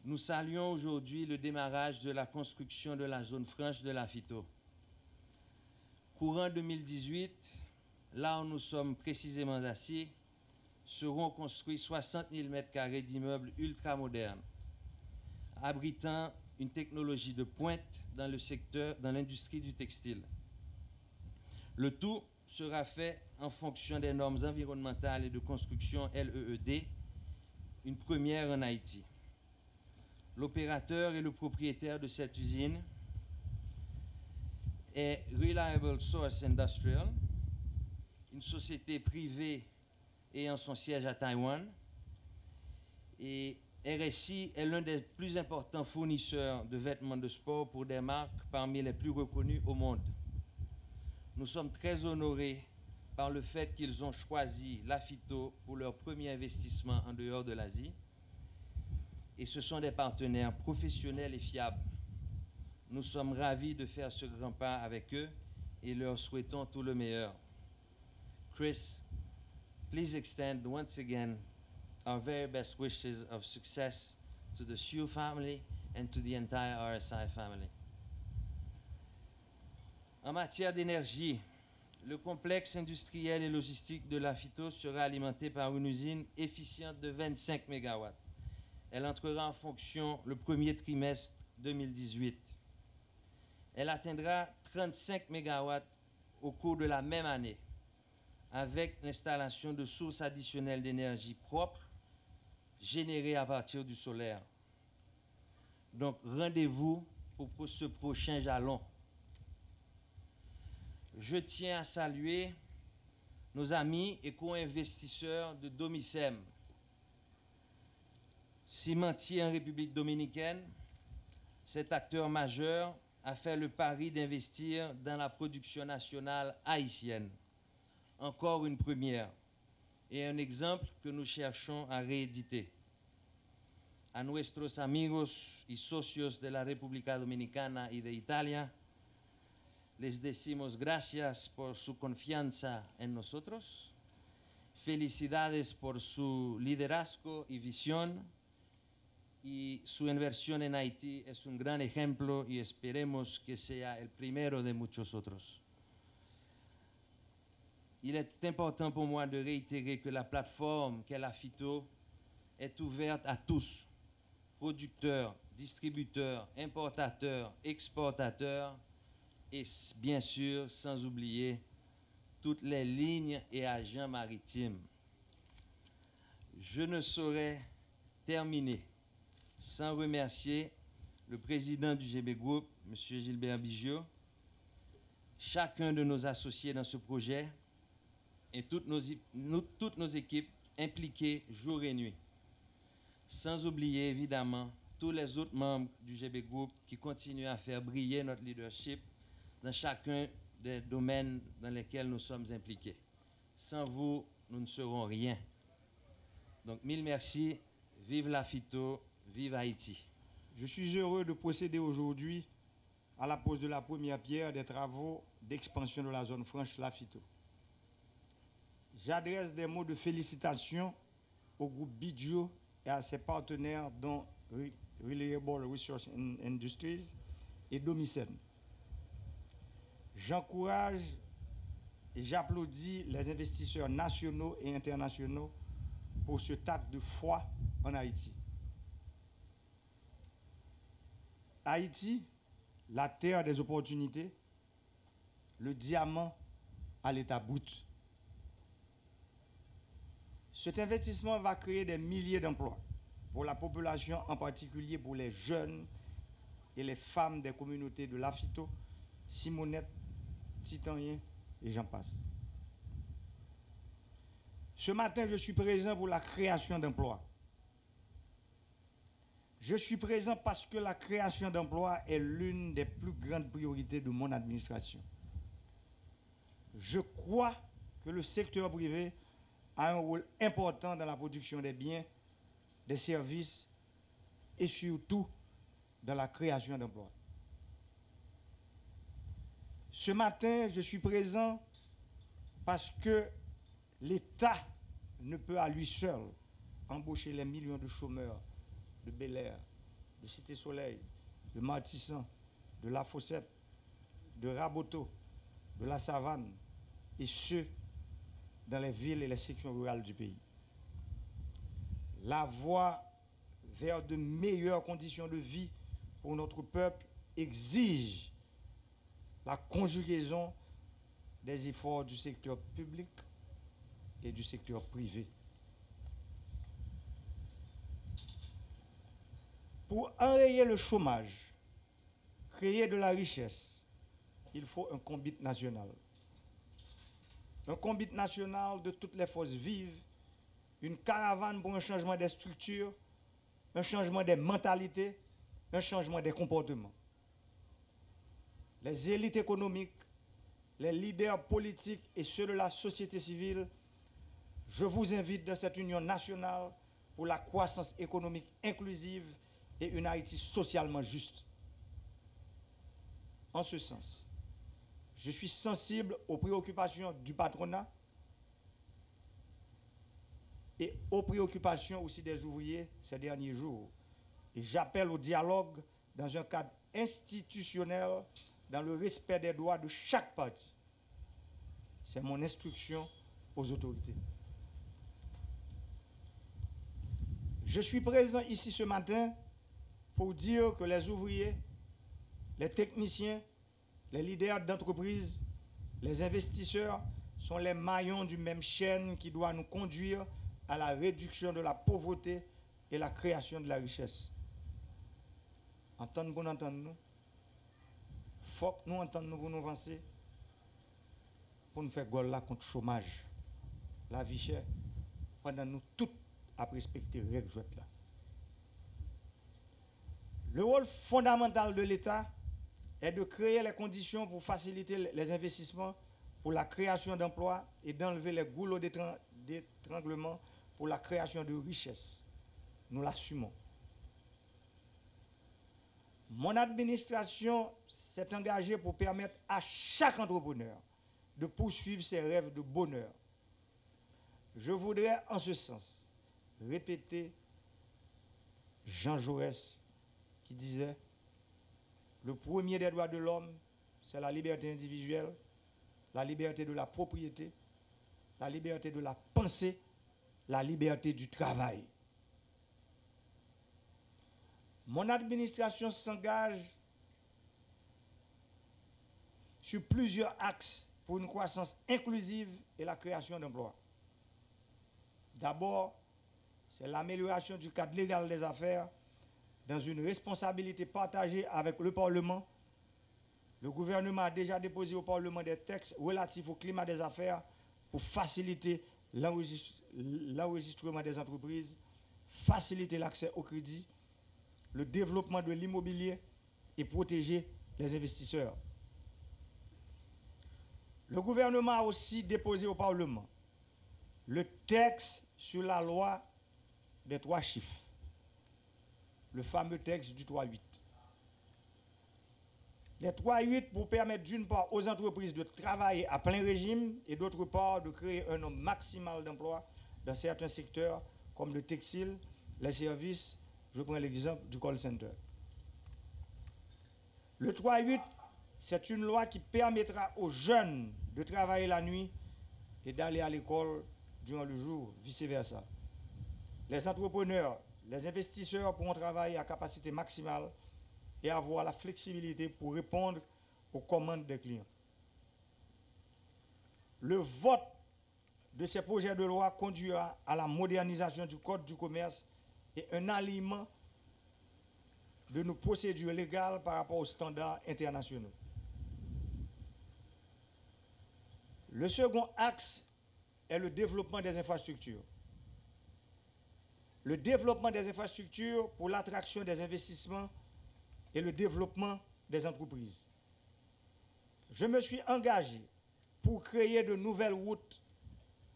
Nous saluons aujourd'hui le démarrage de la construction de la zone franche de Lafito. Courant 2018, là où nous sommes précisément assis, seront construits 60 000 m² d'immeubles ultramodernes, abritant une technologie de pointe dans le secteur, dans l'industrie du textile. Le tout sera fait en fonction des normes environnementales et de construction LEED, une première en Haïti. L'opérateur et le propriétaire de cette usine est Reliable Source Industrial, une société privée ayant son siège à Taïwan. Et RSI est l'un des plus importants fournisseurs de vêtements de sport pour des marques parmi les plus reconnues au monde. Nous sommes très honorés par le fait qu'ils ont choisi Lafito pour leur premier investissement en dehors de l'Asie. Et ce sont des partenaires professionnels et fiables. Nous sommes ravis de faire ce grand pas avec eux et leur souhaitons tout le meilleur. Chris, please extend once again our very best wishes of success to the Xu family and to the entire RSI family. En matière d'énergie, le complexe industriel et logistique de Lafito sera alimenté par une usine efficiente de 25 MW. Elle entrera en fonction le premier trimestre 2018. Elle atteindra 35 MW au cours de la même année, avec l'installation de sources additionnelles d'énergie propre générées à partir du solaire. Donc, rendez-vous pour ce prochain jalon. Je tiens à saluer nos amis et co-investisseurs de Domicem, cimentier en République dominicaine. Cet acteur majeur a fait le pari d'investir dans la production nationale haïtienne. Encore une première et un exemple que nous cherchons à rééditer. A nuestros amigos y socios de la República Dominicana y de Italia, les decimos gracias por su confianza en nosotros. Felicidades por su liderazgo y visión. Y su inversión en Haití es un gran ejemplo y esperemos que sea el primero de muchos otros. Il est important pour moi de réitérer que la plateforme qu'est Lafito est ouverte à tous, producteurs, distributeurs, importateurs, exportateurs, et bien sûr, sans oublier, toutes les lignes et agents maritimes. Je ne saurais terminer sans remercier le président du GB Group, M. Gilbert Biggio, chacun de nos associés dans ce projet et toutes nos équipes impliquées jour et nuit. Sans oublier évidemment tous les autres membres du GB Group qui continuent à faire briller notre leadership dans chacun des domaines dans lesquels nous sommes impliqués. Sans vous, nous ne serons rien. Donc, mille merci. Vive Lafito, vive Haïti. Je suis heureux de procéder aujourd'hui à la pose de la première pierre des travaux d'expansion de la zone franche Lafito. J'adresse des mots de félicitations au groupe Biggio et à ses partenaires dont Reliable Resource Industries et Domicem. J'encourage et j'applaudis les investisseurs nationaux et internationaux pour ce acte de foi en Haïti. Haïti, la terre des opportunités, le diamant à l'état brut. Cet investissement va créer des milliers d'emplois pour la population, en particulier pour les jeunes et les femmes des communautés de Lafito, Simonette, Titanien et j'en passe. Ce matin, je suis présent pour la création d'emplois. Je suis présent parce que la création d'emplois est l'une des plus grandes priorités de mon administration. Je crois que le secteur privé a un rôle important dans la production des biens, des services et surtout dans la création d'emplois. Ce matin, je suis présent parce que l'État ne peut à lui seul embaucher les millions de chômeurs de Bel Air, de Cité Soleil, de Martissan, de La Fossette, de Raboteau, de La Savane, et ceux dans les villes et les sections rurales du pays. La voie vers de meilleures conditions de vie pour notre peuple exige la conjugaison des efforts du secteur public et du secteur privé. Pour enrayer le chômage, créer de la richesse, il faut un combat national. Un combat national de toutes les forces vives, une caravane pour un changement des structures, un changement des mentalités, un changement des comportements. Les élites économiques, les leaders politiques et ceux de la société civile, je vous invite dans cette union nationale pour la croissance économique inclusive et une Haïti socialement juste. En ce sens, je suis sensible aux préoccupations du patronat et aux préoccupations aussi des ouvriers ces derniers jours. Et j'appelle au dialogue dans un cadre institutionnel, dans le respect des droits de chaque partie. C'est mon instruction aux autorités. Je suis présent ici ce matin pour dire que les ouvriers, les techniciens, les leaders d'entreprise, les investisseurs sont les maillons d'une même chaîne qui doit nous conduire à la réduction de la pauvreté et la création de la richesse. Entendre pour nous entendre nous. Faut que nous entendre nous pour nous avancer. Pour nous faire goal là contre le chômage, la vie chère, pendant nous tous à respecter les règles là. Le rôle fondamental de l'État est de créer les conditions pour faciliter les investissements, pour la création d'emplois et d'enlever les goulots d'étranglement pour la création de richesses. Nous l'assumons. Mon administration s'est engagée pour permettre à chaque entrepreneur de poursuivre ses rêves de bonheur. Je voudrais en ce sens répéter Jean Jaurès qui disait: le premier des droits de l'homme, c'est la liberté individuelle, la liberté de la propriété, la liberté de la pensée, la liberté du travail. Mon administration s'engage sur plusieurs axes pour une croissance inclusive et la création d'emplois. D'abord, c'est l'amélioration du cadre légal des affaires dans une responsabilité partagée avec le Parlement. Le gouvernement a déjà déposé au Parlement des textes relatifs au climat des affaires pour faciliter l'enregistrement des entreprises, faciliter l'accès au crédit, le développement de l'immobilier et protéger les investisseurs. Le gouvernement a aussi déposé au Parlement le texte sur la loi des 3 chiffres, le fameux texte du 3-8. Les 3-8 pour permettre d'une part aux entreprises de travailler à plein régime et d'autre part de créer un nombre maximal d'emplois dans certains secteurs comme le textile, les services. Je prends l'exemple du call center. Le 3-8, c'est une loi qui permettra aux jeunes de travailler la nuit et d'aller à l'école durant le jour, vice-versa. Les entrepreneurs, les investisseurs pourront travailler à capacité maximale et avoir la flexibilité pour répondre aux commandes des clients. Le vote de ces projets de loi conduira à la modernisation du Code du commerce et un alignement de nos procédures légales par rapport aux standards internationaux. Le second axe est le développement des infrastructures. Le développement des infrastructures pour l'attraction des investissements et le développement des entreprises. Je me suis engagé pour créer de nouvelles routes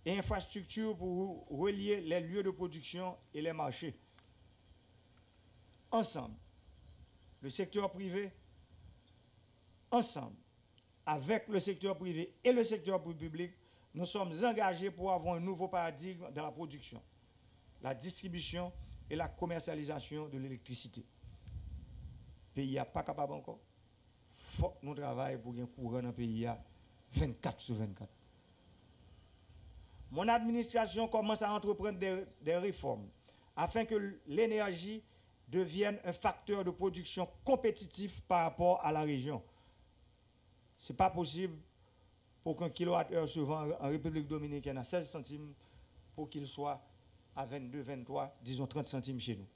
et infrastructures pour relier les lieux de production et les marchés. Ensemble, le secteur privé, ensemble, avec le secteur privé et le secteur public, nous sommes engagés pour avoir un nouveau paradigme dans la production, la distribution et la commercialisation de l'électricité. pays n'est pas capable encore. Il faut que nous travaillions pour un courant dans le pays 24 sur 24. Mon administration commence à entreprendre des réformes afin que l'énergie devienne un facteur de production compétitif par rapport à la région. Ce n'est pas possible pour qu'un kilowattheure se vende en République dominicaine à 16 centimes pour qu'il soit à 22, 23, disons 30 centimes chez nous.